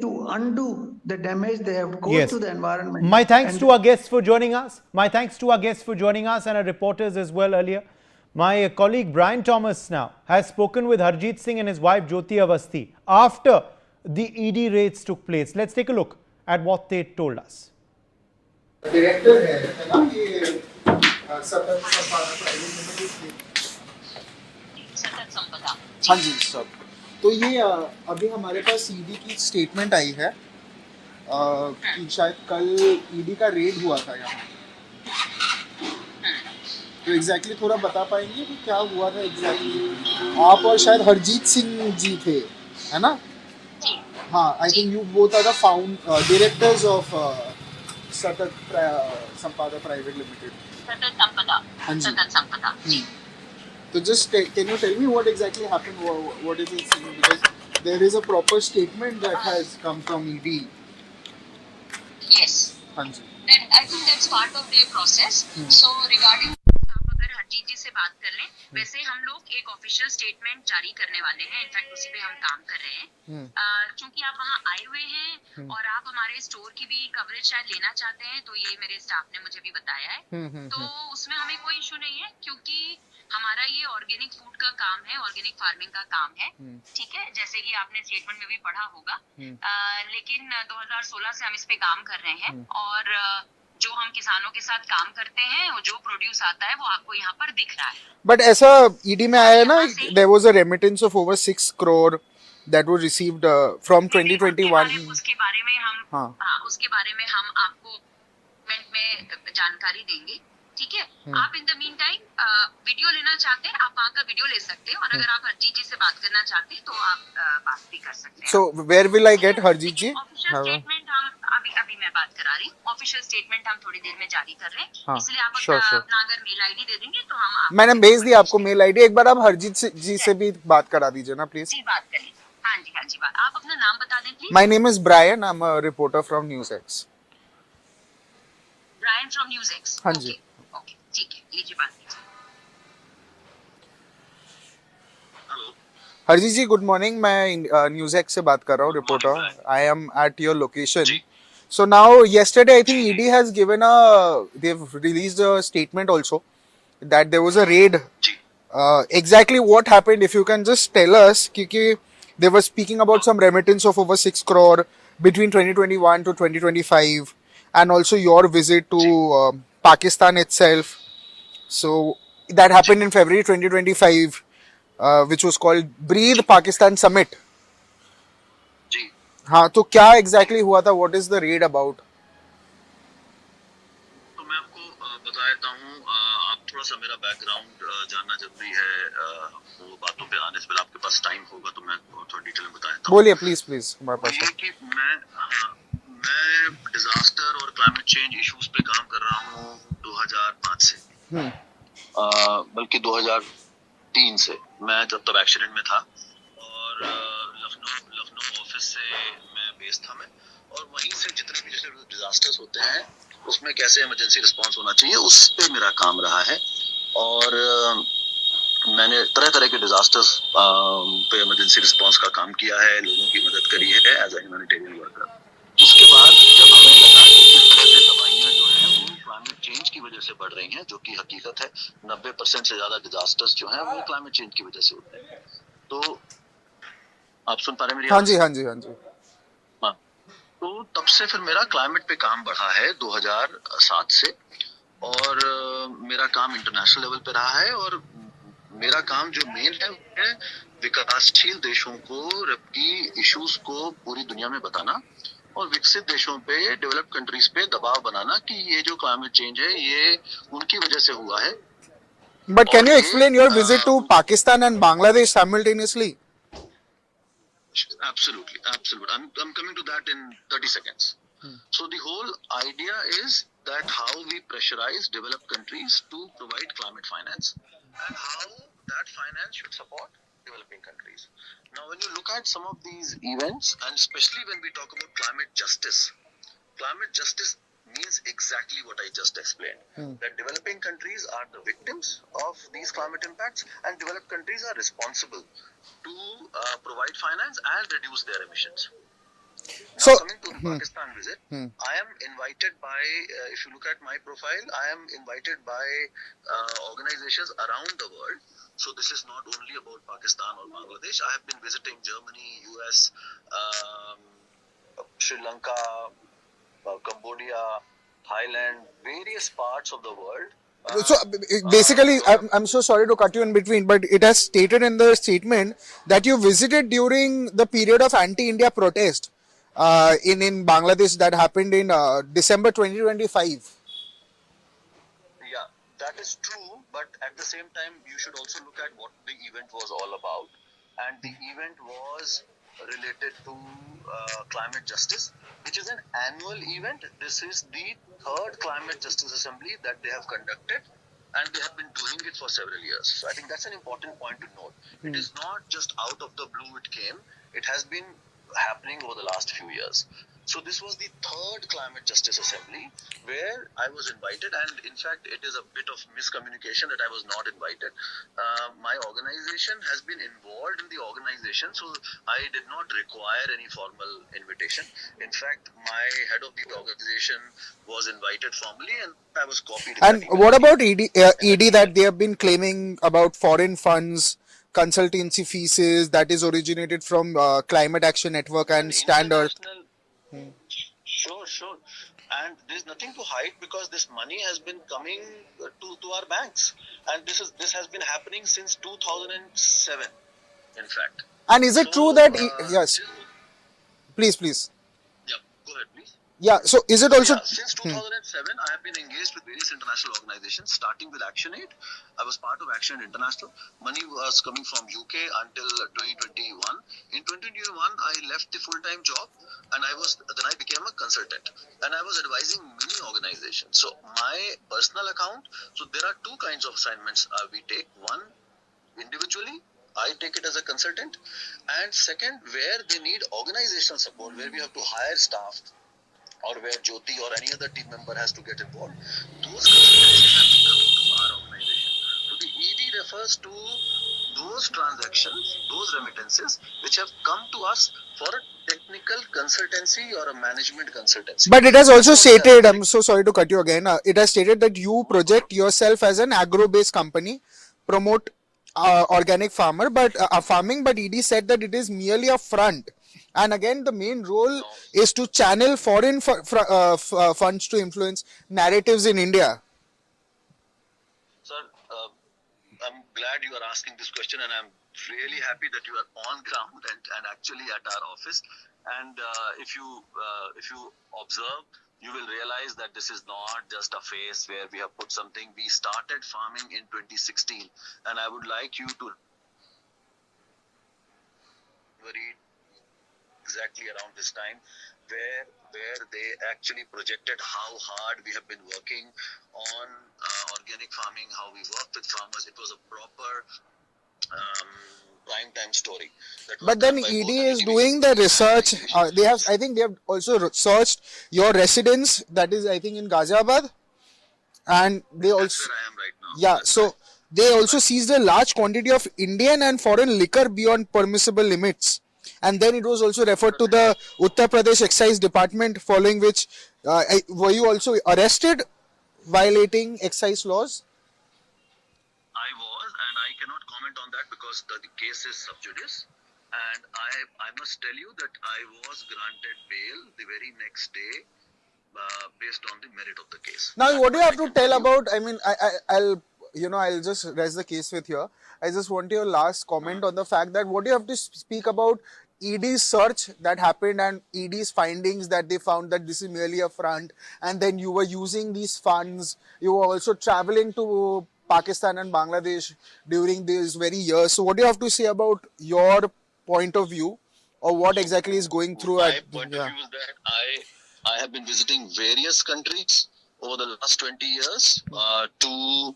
to undo the damage they have caused to the environment. My thanks to our guests for joining us. And our reporters as well earlier. My colleague Brian Thomas now has spoken with Harjeet Singh and his wife Jyoti Awasthi after the ED raids took place. Let's take a look at what they told us. Director है ना ये सतत संपादक private limited सतत संपदा। हाँ जी sir, तो ये अभी हमारे पास ईडी की स्टेटमेंट आई है कि शायद कल ईडी का रेड हुआ था यहाँ, तो एग्जैक्टली थोड़ा बता पाएंगे कि क्या हुआ था एग्जैक्टली? आप और शायद हरजीत सिंह जी थे, है ना? हाँ, I think you both are the directors of Satat Sampada private limited. सतत संपदा। हाँ जी, सतत संपदा। तो just can you tell me what exactly happened? What is it? Because there is a proper statement that has come from ED. Yes. हाँ जी। That I think that's part of their process. So regarding आप अगर हरजीत जी से बात कर लें, वैसे हम लोग एक ऑफिशियल स्टेटमेंट जारी करने वाले हैं। इनफैक्ट उसी पे हम काम कर रहे हैं। क्योंकि आप वहाँ आए हुए हैं और आप हमारे स्टोर की भी कवरेज शायद लेना चाहते हैं, तो ये मेरे स्टाफ ने मुझे भी बताया है। तो उसमें हमें कोई इशू नहीं है, क्योंकि हमारा ये ऑर्गेनिक फूड का काम है, ऑर्गेनिक फार्मिंग का काम है। ठीक है, जैसे कि आपने स्टेटमेंट में भी पढ़ा होगा। लेकिन 2016 से हम इस पे काम कर रहे हैं और जो हम किसानों के साथ काम करते हैं, जो प्रोड्यूस आता है वो आपको यहाँ पर दिख रहा है। बट ऐसा ईडी में आया है ना, there was a remittance of over 6 crore that was received from 2021. उसके बारे में हम उसके बारे में हम आपको में जानकारी देंगे। ठीक है, आप in the mean time video लेना चाहते हैं, आप वहाँ का वीडियो ले सकते हैं, और अगर आप हरजीत जी से बात करना चाहते हैं तो आप बात भी कर सकते हैं। So where will I get Harjeet ji? Official statement हम अभी मैं बात करा रही हूँ। ऑफिशियल स्टेटमेंट हम थोड़ी देर में जारी कर रहे हैं, इसलिए आप अपना अगर मेल आईडी दे देंगे तो हम मैंने भेज दिया आपको मेल आईडी। एक बार आप हरजीत जी से भी बात करा दीजिए ना प्लीज। जी बात करिए। हाँ जी बात। आप अपना नाम बता दें please. My name is Brian. I'm a reporter from NewsX. Brian from NewsX. हाँ जी। ओके, ठीक है, लीजिए बात कीजिए। हरजीत जी गुड मॉर्निंग, मैं NewsX से बात कर रहा हूँ, reporter. I am at your location. So now yesterday I think ED has given they've released a statement also that there was a raid. Exactly what happened, if you can just tell us, because they were speaking about some remittance of over 6 crore between 2021 to 2025 and also your visit to Pakistan itself. So that happened in February 2025, which was called Breathe Pakistan Summit. हाँ, तो क्या exactly हुआ था? What is the read about? तो मैं आपको बता देता हूँ। आप थोड़ा सा मेरा बैकग्राउंड जानना जरूरी है। वो बातों पे आने से पहले आपके पास टाइम होगा तो मैं थोड़ा डिटेल में बता देता हूँ। बोलिए प्लीज हमारे पास है कि मैं डिजास्टर और क्लाइमेट चेंज इश्यूज पे काम कर रहा हूँ 2005 से, बल्कि 2003 से। मैं जब तब एक्सीडेंट में था और लखनऊ ऑफिस से मैं बेस था मैं, और वहीं से जितने भी जैसे डिजास्टर्स होते हैं उसमें कैसे इमरजेंसी रिस्पांस होना चाहिए उस पे मेरा काम रहा है। और मैंने तरह तरह के डिजास्टर्स पे इमरजेंसी रिस्पांस का काम किया है, लोगों की मदद करी है एज अ ह्यूमैनिटेरियन वर्कर। उसके बाद जब हमें लगा कि इस तरह से तबाहियां जो हैं वो क्लाइमेट चेंज की वजह से बढ़ रही हैं, जो कि हकीकत है, 90% से ज्यादा डिजास्टर्स जो हैं वो क्लाइमेट चेंज की वजह से होते हैं। तो आप सुन पा रहे हैं मेरी? हाँ जी। हाँ, तो तब से फिर मेरा क्लाइमेट पे काम बढ़ा है 2007 से, और मेरा काम इंटरनेशनल लेवल पे रहा है। और मेरा काम जो मेन है विकासशील देशों को की इश्यूज को पूरी दुनिया में बताना और विकसित देशों पे, डेवलप्ड कंट्रीज पे दबाव बनाना कि ये जो क्लाइमेट चेंज है ये उनकी वजह से हुआ है। But can you explain your visit to Pakistan and Bangladesh simultaneously? Absolutely. I'm coming to that in 30 seconds. So the whole idea is that how we pressurize developed countries to provide climate finance and how that finance should support developing countries. Now, when you look at some of these events, and especially when we talk about climate justice means exactly what I just explained. That developing countries are the victims of these climate impacts, and developed countries are responsible to provide finance and reduce their emissions. Now So, coming to the Pakistan visit, I am invited by, if you look at my profile, I am invited by organizations around the world. So this is not only about Pakistan or Bangladesh. I have been visiting Germany, US, Sri Lanka, Cambodia, Thailand, various parts of the world. so basically, I'm so sorry to cut you in between, but it has stated in the statement that you visited during the period of anti-India protest in Bangladesh that happened in December 2025. Yeah, that is true, but at the same time, you should also look at what the event was all about. And the event was related to climate justice, which is an annual event. This is the third Climate Justice Assembly that they have conducted, and they have been doing it for several years. So I think that's an important point to note. It is not just out of the blue it came, it has been happening over the last few years. So this was the third Climate Justice Assembly where I was invited, and in fact it is a bit of miscommunication that I was not invited. My organization has been involved in the organization, so I did not require any formal invitation. In fact, my head of the organization was invited formally, and I was copied. And what about ED that they have been claiming about foreign funds, consultancy fees that is originated from Climate Action Network and Stand Earth? Sure. And there's nothing to hide because this money has been coming to our banks, and this has been happening since 2007, in fact. And is it true that yes, please. Yeah, go ahead, please. Yeah, so is it also Since 2007, I have been engaged with various international organizations, starting with ActionAid. I was part of ActionAid International. Money was coming from UK until 2021. In 2021, I left the full-time job, and then I became a consultant, and I was advising many organizations. So my personal account, so there are two kinds of assignments we take. One, individually, I take it as a consultant, and second, where they need organizational support, where we have to hire staff, or where Jyoti or any other team member has to get involved, those consultancies have been coming to our organization. So the ED refers to those transactions, those remittances, which have come to us for a technical consultancy or a management consultancy. But it has also stated, I'm so sorry to cut you again, it has stated that you project yourself as an agro-based company, promote organic farming, but ED said that it is merely a front. And again, the main role is to channel foreign funds to influence narratives in India. Sir, I'm glad you are asking this question, and I'm really happy that you are on ground and actually at our office. And if you observe, you will realize that this is not just a phase where we have put something. We started farming in 2016, and I would like you to read exactly around this time where they actually projected how hard we have been working on organic farming, how we worked with farmers. It was a proper prime time story. But then ED is doing the research. I think they have also researched your residence, that is I think in Ghaziabad, and they also, that's where I am right now. Yeah, so they also seized a large quantity of Indian and foreign liquor beyond permissible limits. And then it was also referred to the Uttar Pradesh Excise Department, following which were you also arrested violating excise laws? I was, and I cannot comment on that because the case is sub judice. And I must tell you that I was granted bail the very next day based on the merit of the case. Now, what do you have to tell about? I mean, I'll just raise the case with here. I just want your last comment on the fact that what do you have to speak about ED's search that happened and ED's findings that they found that this is merely a front, and then you were using these funds. You were also traveling to Pakistan and Bangladesh during these very years. So what do you have to say about your point of view, or what exactly is going through? My point of view is that I have been visiting various countries over the last 20 years to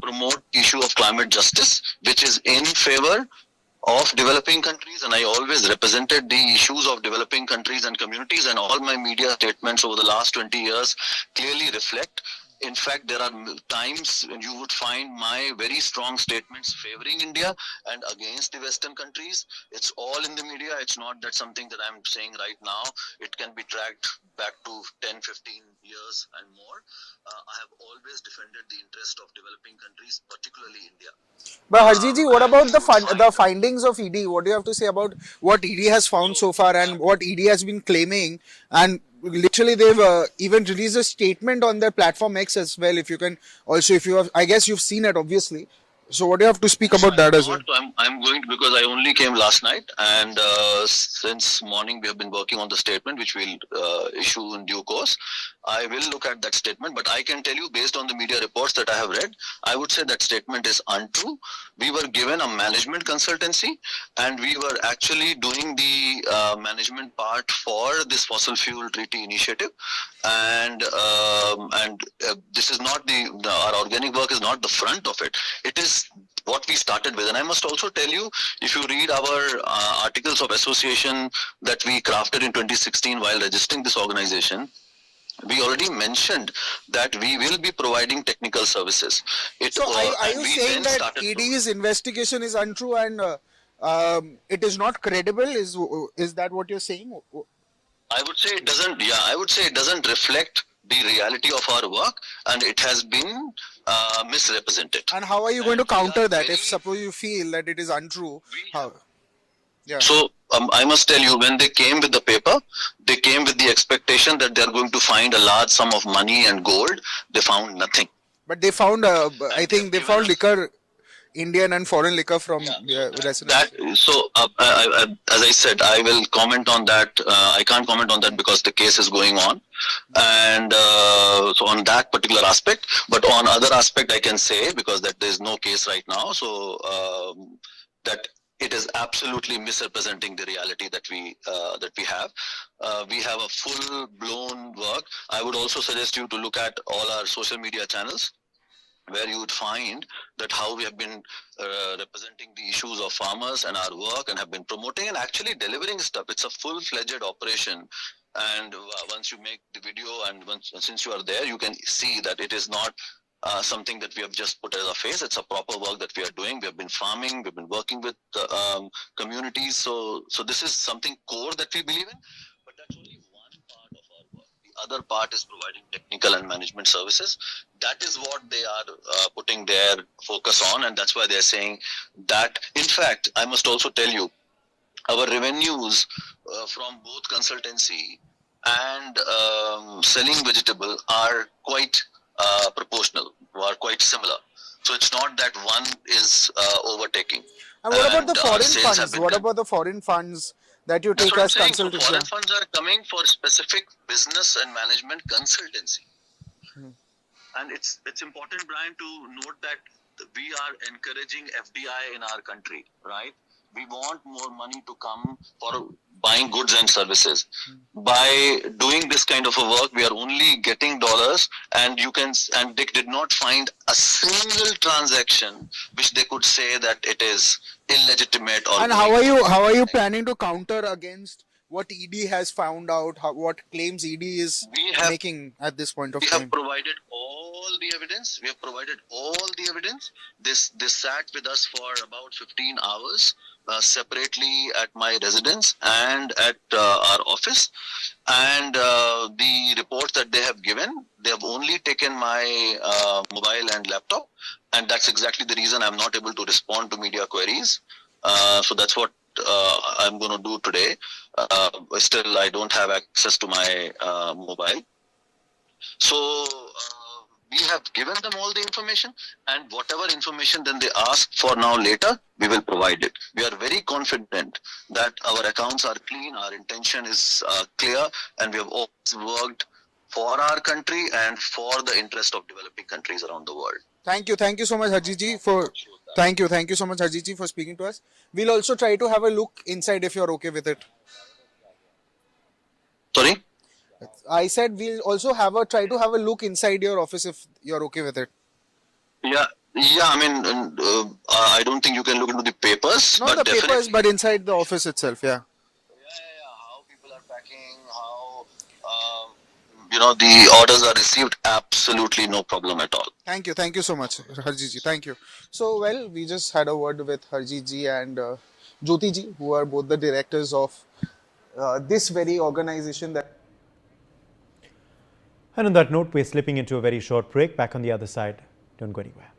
promote issue of climate justice, which is in favor of developing countries, and I always represented the issues of developing countries and communities, and all my media statements over the last 20 years clearly reflect In fact, there are times when you would find my very strong statements favoring India and against the Western countries. It's all in the media. It's not that something that I'm saying right now. It can be tracked back to 10, 15 years and more. I have always defended the interest of developing countries, particularly India. But Harjeet ji, what about the findings of ED? What do you have to say about what ED has found so far and what ED has been claiming? And literally, they've even released a statement on their platform X as well. If you can also, if you have, I guess you've seen it, obviously. So what do you have to speak about that as well? I'm going to, because I only came last night, and since morning we have been working on the statement, which we'll issue in due course. I will look at that statement, but I can tell you, based on the media reports that I have read, I would say that statement is untrue. We were given a management consultancy, and we were actually doing the management part for this fossil fuel treaty initiative, and this is not our organic work is not the front of it. It is what we started with. And I must also tell you, if you read our articles of association that we crafted in 2016 while registering this organization, we already mentioned that we will be providing technical services. So are you saying that ED's investigation is untrue and it is not credible? Is that what you're saying? I would say it doesn't. Yeah, I would say it doesn't reflect the reality of our work, and it has been misrepresented. And how are you going to counter that if suppose you feel that it is untrue? How? Yeah. So I must tell you, when they came with the paper, they came with the expectation that they are going to find a large sum of money and gold. They found nothing. But they found, I think they found liquor, Indian and foreign liquor from residents. As I said, I will comment on that. I can't comment on that because the case is going on, and so on that particular aspect. But on other aspect, I can say, because that there is no case right now, so that it is absolutely misrepresenting the reality that we have. We have a full-blown work. I would also suggest you to look at all our social media channels, where you would find that how we have been representing the issues of farmers and our work, and have been promoting and actually delivering stuff. It's a full-fledged operation. And once you make the video, and since you are there, you can see that it is not something that we have just put as a face. It's a proper work that we are doing. We have been farming. We've been working with communities. So this is something core that we believe in. But that's only one part of our work. The other part is providing technical and management services. That is what they are putting their focus on, and that's why they're saying that. In fact, I must also tell you, our revenues from both consultancy and selling vegetable are quite proportional, are quite similar. So it's not that one is overtaking. And what about the foreign funds? What about the foreign funds that you take as consultancy? Foreign funds are coming for specific business and management consultancy. And it's important, Brian, to note that we are encouraging FDI in our country, right? We want more money to come for buying goods and services. By doing this kind of a work, we are only getting dollars, and they did not find a single transaction which they could say that it is illegitimate or. And how are you planning to counter against what ED has found out? What claims ED is making at this point of time? We have provided all the evidence. They sat with us for about 15 hours. Separately at my residence and at our office, and the reports that they have given, they have only taken my mobile and laptop, and that's exactly the reason I'm not able to respond to media queries. So that's what I'm going to do today. Still, I don't have access to my mobile. So we have given them all the information, and whatever information then they ask for now later, we will provide it. We are very confident that our accounts are clean, our intention is clear, and we have always worked for our country and for the interest of developing countries around the world. Thank you so much, Harjeet ji, thank you so much, Harjeet ji, for speaking to us. We'll also try to have a look inside if you're okay with it. Sorry? I said we'll also try to have a look inside your office if you're okay with it. Yeah. I mean, I don't think you can look into the papers. Not but the papers, but inside the office itself. Yeah. How people are packing, how the orders are received, absolutely no problem at all. Thank you so much, Harjeet ji. Thank you. So, well, we just had a word with Harjeet ji and Jyoti ji, who are both the directors of this very organization that. And on that note, we're slipping into a very short break. Back on the other side. Don't go anywhere.